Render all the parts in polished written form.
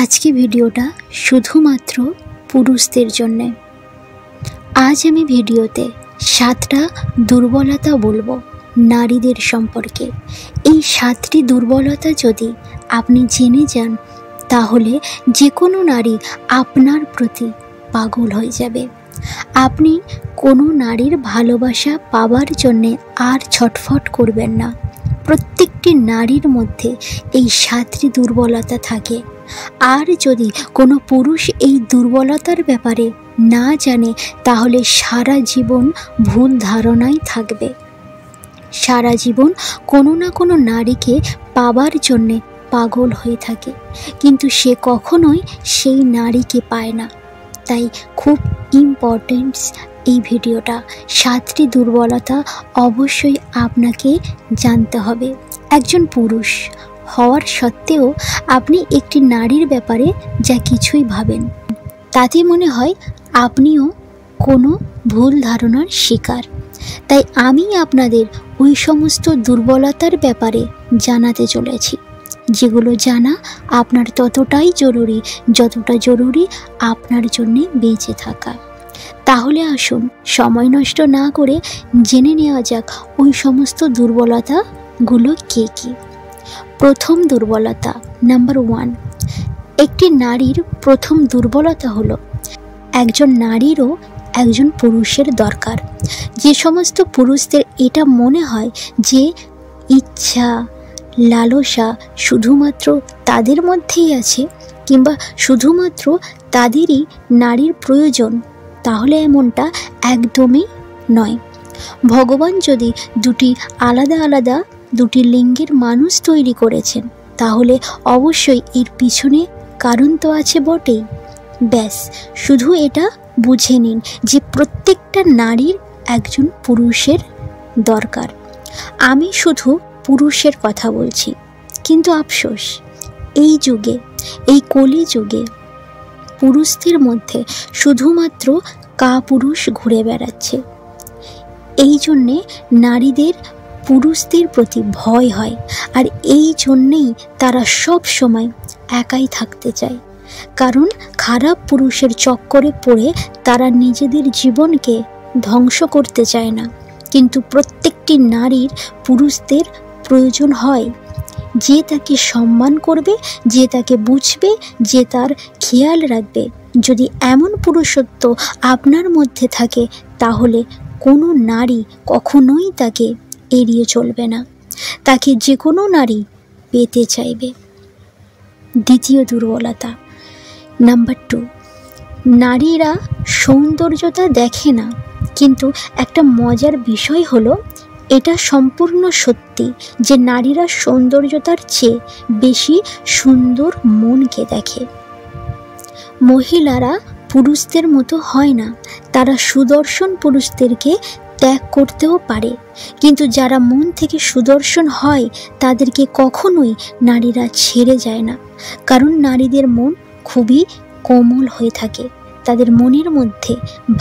আজকে ভিডিওটা শুধুমাত্র পুরুষদের জন্য। আজ আমি ভিডিওতে 7টা দুর্বলতা বলবো নারীদের সম্পর্কে। এই 7টি দুর্বলতা যদি আপনি জেনে যান তাহলে যে কোনো নারী আপনার প্রতি পাগল হয়ে যাবে। আপনি কোনো নারীর ভালোবাসা পাওয়ার জন্যে আর ছটফট করবেন না। প্রত্যেকটি নারীর মধ্যে এই 7টি দুর্বলতা থাকে। আর যদি কোনো পুরুষ এই দুর্বলতার ব্যাপারে না জানে তাহলে সারা জীবন ভুল ধারণাই থাকবে। সারা জীবন কোনো না কোনো নারীকে পাওয়ার জন্যে পাগল হয়ে থাকে, কিন্তু সে কখনোই সেই নারীকে পায় না। তাই খুব ইম্পর্টেন্ট এই ভিডিওটা। 7টি দুর্বলতা অবশ্যই আপনাকে জানতে হবে। একজন পুরুষ হওয়ার সত্ত্বেও আপনি একটি নারীর ব্যাপারে যা কিছুই ভাবেন তাতে মনে হয় আপনিও কোনো ভুল ধারণার শিকার। তাই আমি আপনাদের ওই সমস্ত দুর্বলতার ব্যাপারে জানাতে চলেছি, যেগুলো জানা আপনার ততটাই জরুরি যতটা জরুরি আপনার জন্যে বেঁচে থাকা। তাহলে আসুন সময় নষ্ট না করে জেনে নেওয়া যাক ওই সমস্ত দুর্বলতাগুলো কী কী। প্রথম দুর্বলতা নাম্বার 1। একটি নারীর প্রথম দুর্বলতা হলো একজন নারীরও একজন পুরুষের দরকার। যে সমস্ত পুরুষদের এটা মনে হয় যে ইচ্ছা লালসা শুধুমাত্র তাদের মধ্যেই আছে কিংবা শুধুমাত্র তাদেরই নারীর প্রয়োজন, তাহলে এমনটা একদমই নয়। ভগবান যদি আলাদা আলাদা দুটি লিঙ্গের মানুষ তৈরি করেছেন তাহলে অবশ্যই এর পিছনে কারণ তো আছে বটেই। ব্যাস শুধু এটা বুঝে নিন যে প্রত্যেকটা নারীর একজন পুরুষের দরকার। আমি শুধু পুরুষের কথা বলছি, কিন্তু আফসোস এই যুগে, এই কলি যুগে পুরুষদের মধ্যে শুধুমাত্র কাপুরুষ ঘুরে বেড়াচ্ছে। এই জন্যে নারীদের পুরুষদের প্রতি ভয় হয়, আর এই জন্যেই তারা সব সময় একাই থাকতে চায়। কারণ খারাপ পুরুষের চক্করে পড়ে তারা নিজেদের জীবনকে ধ্বংস করতে চায় না। কিন্তু প্রত্যেকটি নারীর পুরুষদের প্রয়োজন হয়, যে তাকে সম্মান করবে, যে তাকে বুঝবে, যে তার খেয়াল রাখবে। যদি এমন পুরুষত্ব আপনার মধ্যে থাকে তাহলে কোনো নারী কখনোই তাকে এড়িয়ে চলবে না, তাকে যে কোনো নারী পেতে চাইবে। দ্বিতীয় দুর্বলতা নাম্বার 2। নারীরা সৌন্দর্যতা দেখে না, কিন্তু একটা মজার বিষয় হলো এটা সম্পূর্ণ সত্যি যে নারীরা সৌন্দর্যতার চেয়ে বেশি সুন্দর মনকে দেখে। মহিলারা পুরুষদের মতো হয় না, তারা সুদর্শন পুরুষদেরকে ত্যাগ করতেও পারে, কিন্তু যারা মন থেকে সুদর্শন হয় তাদেরকে কখনোই নারীরা ছেড়ে যায় না। কারণ নারীদের মন খুবই কোমল হয়ে থাকে, তাদের মনের মধ্যে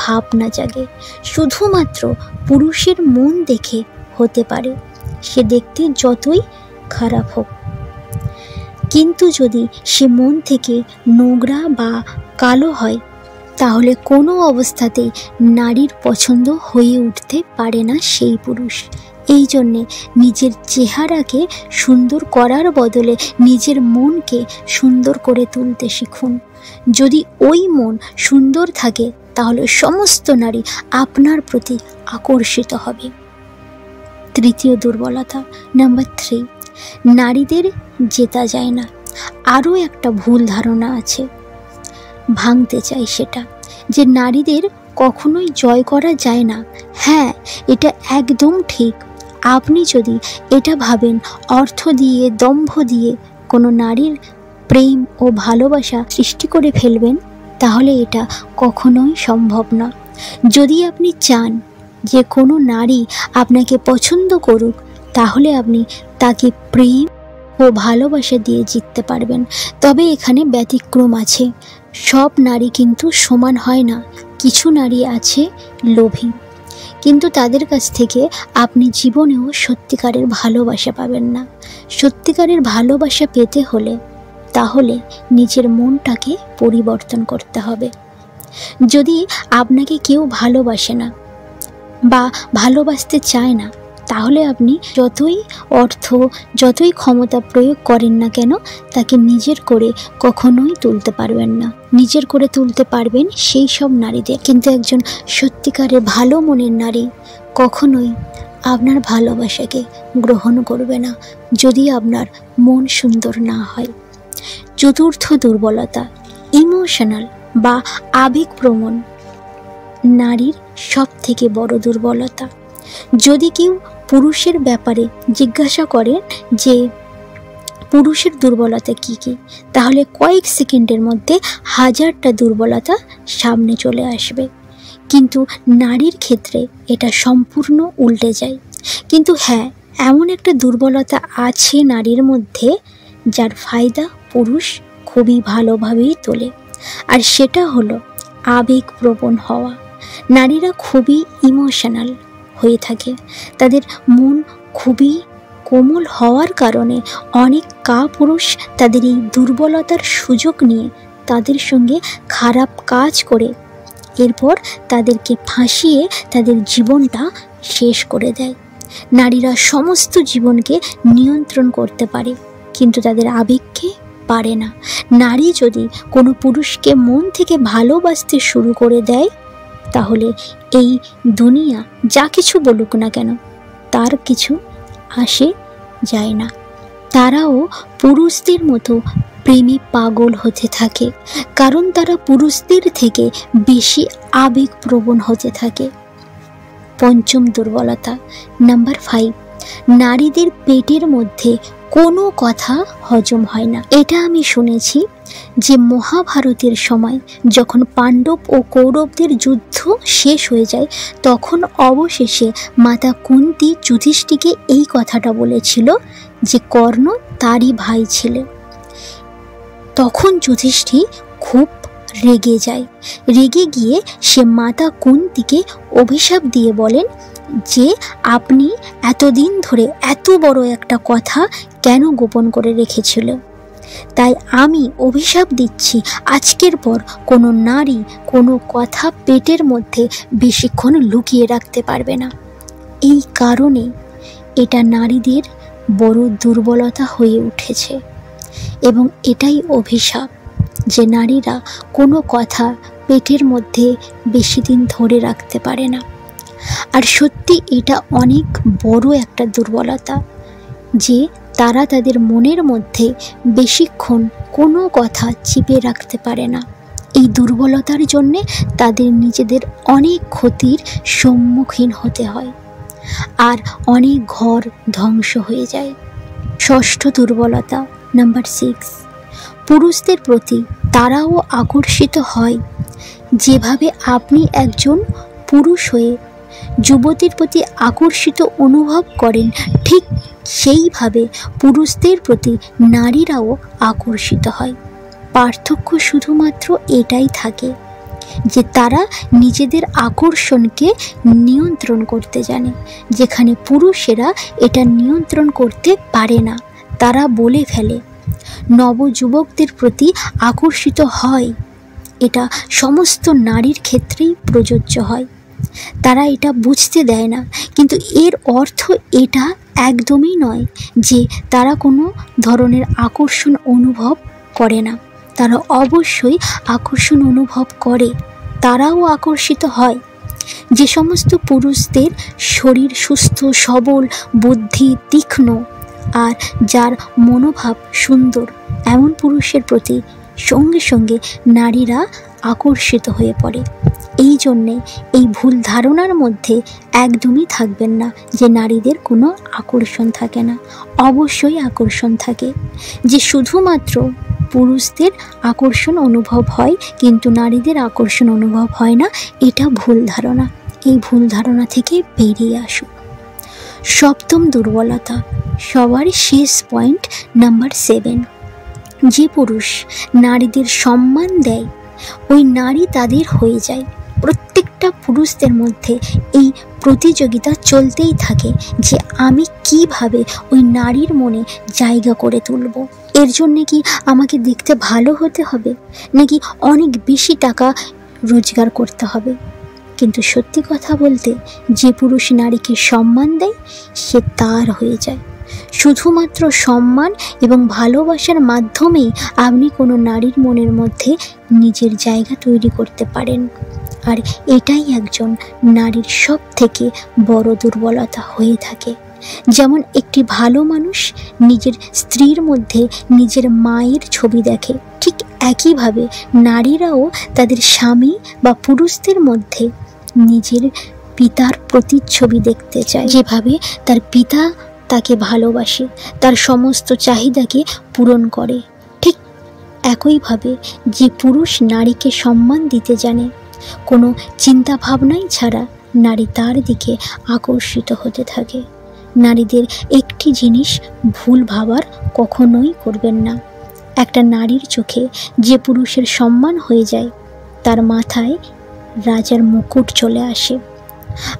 ভাবনা জাগে। শুধুমাত্র পুরুষের মন দেখে হতে পারে সে দেখতে যতই খারাপ হোক, কিন্তু যদি সে মন থেকে নোংরা বা কালো হয় তাহলে কোনো অবস্থাতেই নারীর পছন্দ হয়ে উঠতে পারে না সেই পুরুষ। এই জন্যে নিজের চেহারাকে সুন্দর করার বদলে নিজের মনকে সুন্দর করে তুলতে শিখুন। যদি ওই মন সুন্দর থাকে তাহলে সমস্ত নারী আপনার প্রতি আকর্ষিত হবে। তৃতীয় দুর্বলতা নাম্বার 3। নারীদের জেতা যায় না। আরও একটা ভুল ধারণা আছে, ভাঙতে চাই সেটা, যে নারীদের কখনোই জয় করা যায় না। হ্যাঁ, এটা একদম ঠিক। আপনি যদি এটা ভাবেন অর্থ দিয়ে, দম্ভ দিয়ে কোনো নারীর প্রেম ও ভালোবাসা সৃষ্টি করে ফেলবেন তাহলে এটা কখনোই সম্ভব না। যদি আপনি চান যে কোনো নারী আপনাকে পছন্দ করুক তাহলে আপনি তাকে প্রেম ও ভালোবাসা দিয়ে জিততে পারবেন। তবে এখানে ব্যতিক্রম আছে, সব নারী কিন্তু সমান হয় না। কিছু নারী আছে লোভী, কিন্তু তাদের কাছ থেকে আপনি জীবনেও সত্যিকারের ভালোবাসা পাবেন না। সত্যিকারের ভালোবাসা পেতে হলে তাহলে নিজের মনটাকে পরিবর্তন করতে হবে। যদি আপনাকে কেউ ভালোবাসে না বা ভালোবাসতে চায় না, তাহলে আপনি যতই অর্থ, যতই ক্ষমতা প্রয়োগ করেন না কেন, তাকে নিজের করে কখনোই তুলতে পারবেন না। নিজের করে তুলতে পারবেন সেই সব নারীদের, কিন্তু একজন সত্যিকারের ভালো মনের নারী কখনোই আপনার ভালোবাসাকে গ্রহণ করবে না, যদি আপনার মন সুন্দর না হয়। চতুর্থ দুর্বলতা, ইমোশনাল বা আবেগপ্রবণ নারীর সব থেকে বড় দুর্বলতা। যদি কেউ পুরুষের ব্যাপারে জিজ্ঞাসা করেন যে পুরুষের দুর্বলতা কী কী, তাহলে কয়েক সেকেন্ডের মধ্যে হাজারটা দুর্বলতা সামনে চলে আসবে। কিন্তু নারীর ক্ষেত্রে এটা সম্পূর্ণ উল্টে যায়। কিন্তু হ্যাঁ, এমন একটা দুর্বলতা আছে নারীর মধ্যে যার ফায়দা পুরুষ খুবই ভালোভাবেই তোলে, আর সেটা হলো আবেগপ্রবণ হওয়া। নারীরা খুবই ইমোশনাল হয়ে থাকে। তাদের মন খুবই কোমল হওয়ার কারণে অনেক কাপুরুষ তাদের এই দুর্বলতার সুযোগ নিয়ে তাদের সঙ্গে খারাপ কাজ করে এরপর তাদেরকে ফাঁসিয়ে তাদের জীবনটা শেষ করে দেয়। নারীরা সমস্ত জীবনকে নিয়ন্ত্রণ করতে পারে, কিন্তু তাদের আবেগকে পারে না। নারী যদি কোনো পুরুষকে মন থেকে ভালোবাসতে শুরু করে দেয়, তাহলে এই দুনিয়া যা কিছু বলুক না কেন তার কিছু আসে যায় না। তারাও পুরুষদের মতো প্রেমে পাগল হতে থাকে, কারণ তারা পুরুষদের থেকে বেশি আবেগপ্রবণ হতে থাকে। পঞ্চম দুর্বলতা, নাম্বার 5, নারীদের পেটের মধ্যে কোনো কথা হজম হয় না। এটা আমি শুনেছি যে মহাভারতের সময় যখন পাণ্ডব ও কৌরবদের যুদ্ধ শেষ হয়ে যায়, তখন অবশেষে মাতা কুন্তী যুধিষ্ঠিরকে এই কথাটা বলেছিল যে কর্ণ তারই ভাই ছিল। তখন যুধিষ্ঠির খুব রেগে যায়। রেগে গিয়ে সে মাতা কুন্তীকে অভিশাপ দিয়ে বলেন যে আপনি এতদিন ধরে এত বড় একটা কথা কেন গোপন করে রেখেছিল। তাই আমি অভিশাপ দিচ্ছি, আজকের পর কোনো নারী কোনো কথা পেটের মধ্যে বেশিক্ষণ লুকিয়ে রাখতে পারবে না। এই কারণে এটা নারীদের বড় দুর্বলতা হয়ে উঠেছে, এবং এটাই অভিশাপ যে নারীরা কোনো কথা পেটের মধ্যে বেশি দিন ধরে রাখতে পারে না। আর সত্যি এটা অনেক বড় একটা দুর্বলতা যে তারা তাদের মনের মধ্যে বেশিক্ষণ কোনো কথা চেপে রাখতে পারে না। এই দুর্বলতার জন্যে তাদের নিজেদের অনেক ক্ষতির সম্মুখীন হতে হয়, আর অনেক ঘর ধ্বংস হয়ে যায়। ষষ্ঠ দুর্বলতা, নাম্বার 6, পুরুষদের প্রতি তারাও আকর্ষিত হয়। যেভাবে আপনি একজন পুরুষ হয়ে যুবতীর প্রতি আকর্ষিত অনুভব করেন, ঠিক সেইভাবে পুরুষদের প্রতি নারীরাও আকর্ষিত হয়। পার্থক্য শুধুমাত্র এটাই থাকে যে তারা নিজেদের আকর্ষণকে নিয়ন্ত্রণ করতে জানে, যেখানে পুরুষেরা এটা নিয়ন্ত্রণ করতে পারে না। তারা বলে ফেলে, নবযুবকদের প্রতি আকর্ষিত হয়। এটা সমস্ত নারীর ক্ষেত্রেই প্রযোজ্য হয়। তারা এটা বুঝতে দেয় না, কিন্তু এর অর্থ এটা একদমই নয় যে তারা কোনো ধরনের আকর্ষণ অনুভব করে না। তারা অবশ্যই আকর্ষণ অনুভব করে, তারাও আকর্ষিত হয়। যে সমস্ত পুরুষদের শরীর সুস্থ সবল, বুদ্ধি তীক্ষ্ণ, আর যার মনোভাব সুন্দর, এমন পুরুষের প্রতি সঙ্গে সঙ্গে নারীরা আকর্ষিত হয়ে পড়ে। এই জন্যে এই ভুল ধারণার মধ্যে একদমই থাকবেন না যে নারীদের কোনো আকর্ষণ থাকে না। অবশ্যই আকর্ষণ থাকে, যে শুধুমাত্র পুরুষদের আকর্ষণ অনুভব হয় কিন্তু নারীদের আকর্ষণ অনুভব হয় না, এটা ভুল ধারণা। এই ভুল ধারণা থেকে বেরিয়ে আসুন। সপ্তম দুর্বলতা, সবার শেষ পয়েন্ট, নাম্বার 7, যে পুরুষ নারীদের সম্মান দেয় ওই নারী তাদের হয়ে যায়। প্রত্যেকটা পুরুষদের মধ্যে এই প্রতিযোগিতা চলতেই থাকে যে আমি কিভাবে ওই নারীর মনে জায়গা করে তুলব। এর জন্যে কি আমাকে দেখতে ভালো হতে হবে, নাকি অনেক বেশি টাকা রোজগার করতে হবে? কিন্তু সত্যি কথা বলতে, যে পুরুষ নারীকে সম্মান দেয় সে তার হয়ে যায়। শুধুমাত্র সম্মান এবং ভালোবাসার মাধ্যমেই আপনি কোনো নারীর মনের মধ্যে নিজের জায়গা তৈরি করতে পারেন। আর এটাই একজন নারীর সব থেকে বড় দুর্বলতা হয়ে থাকে। যেমন একটি ভালো মানুষ নিজের স্ত্রীর মধ্যে নিজের মায়ের ছবি দেখে, ঠিক একইভাবে নারীরাও তাদের স্বামী বা পুরুষদের মধ্যে নিজের পিতার প্রতিচ্ছবি দেখতে চায়। যেভাবে তার পিতা তাকে ভালোবাসে, তার সমস্ত চাহিদাকে পূরণ করে, ঠিক একইভাবে যে পুরুষ নারীকে সম্মান দিতে জানে, কোনো চিন্তা ভাবনাই ছাড়া নারী তার দিকে আকর্ষিত হতে থাকে। নারীদের একটি জিনিস ভুল ভাবার কখনোই করবেন না। একটা নারীর চোখে যে পুরুষের সম্মান হয়ে যায়, তার মাথায় রাজার মুকুট চলে আসে।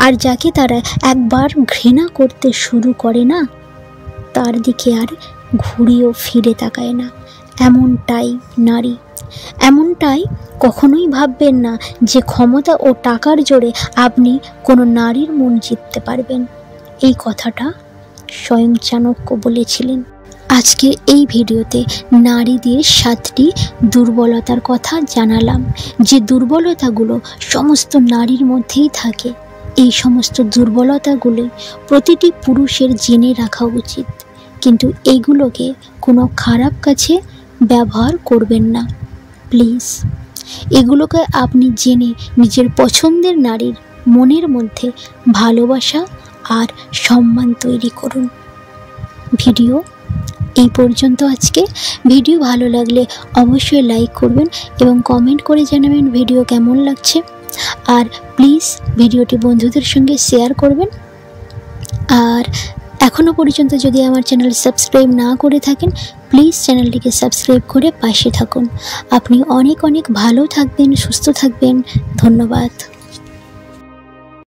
আর যাকে তারা একবার ঘৃণা করতে শুরু করে না, তার দিকে আর ঘুরেও ফিরে তাকায় না। এমনটাই নারী। এমনটাই কখনোই ভাববেন না যে ক্ষমতা ও টাকার জোরে আপনি কোনো নারীর মন জিততে পারবেন। এই কথাটা স্বয়ং চাণক্য বলেছিলেন। আজকে এই ভিডিওতে নারীদের 7টি দুর্বলতার কথা জানালাম, যে দুর্বলতাগুলো সমস্ত নারীর মধ্যেই থাকে। এই সমস্ত দুর্বলতাগুলো প্রতিটি পুরুষের জেনে রাখা উচিত, কিন্তু এইগুলোকে কোনো খারাপ কাজে ব্যবহার করবেন না প্লিজ। এগুলোকে আপনি জেনে নিজের পছন্দের নারীর মনের মধ্যে ভালোবাসা আর সম্মান তৈরি করুন। ভিডিও এই পর্যন্ত আজকে। ভিডিও ভালো লাগলে অবশ্যই লাইক করবেন এবং কমেন্ট করে জানাবেন ভিডিও কেমন লাগছে। আর প্লিজ ভিডিওটি বন্ধুদের সঙ্গে শেয়ার করবেন। আর এখনও পর্যন্ত যদি আমার চ্যানেল সাবস্ক্রাইব না করে থাকেন, প্লিজ চ্যানেলটিকে সাবস্ক্রাইব করে পাশে থাকুন। আপনি অনেক অনেক ভালো থাকবেন, সুস্থ থাকবেন। ধন্যবাদ।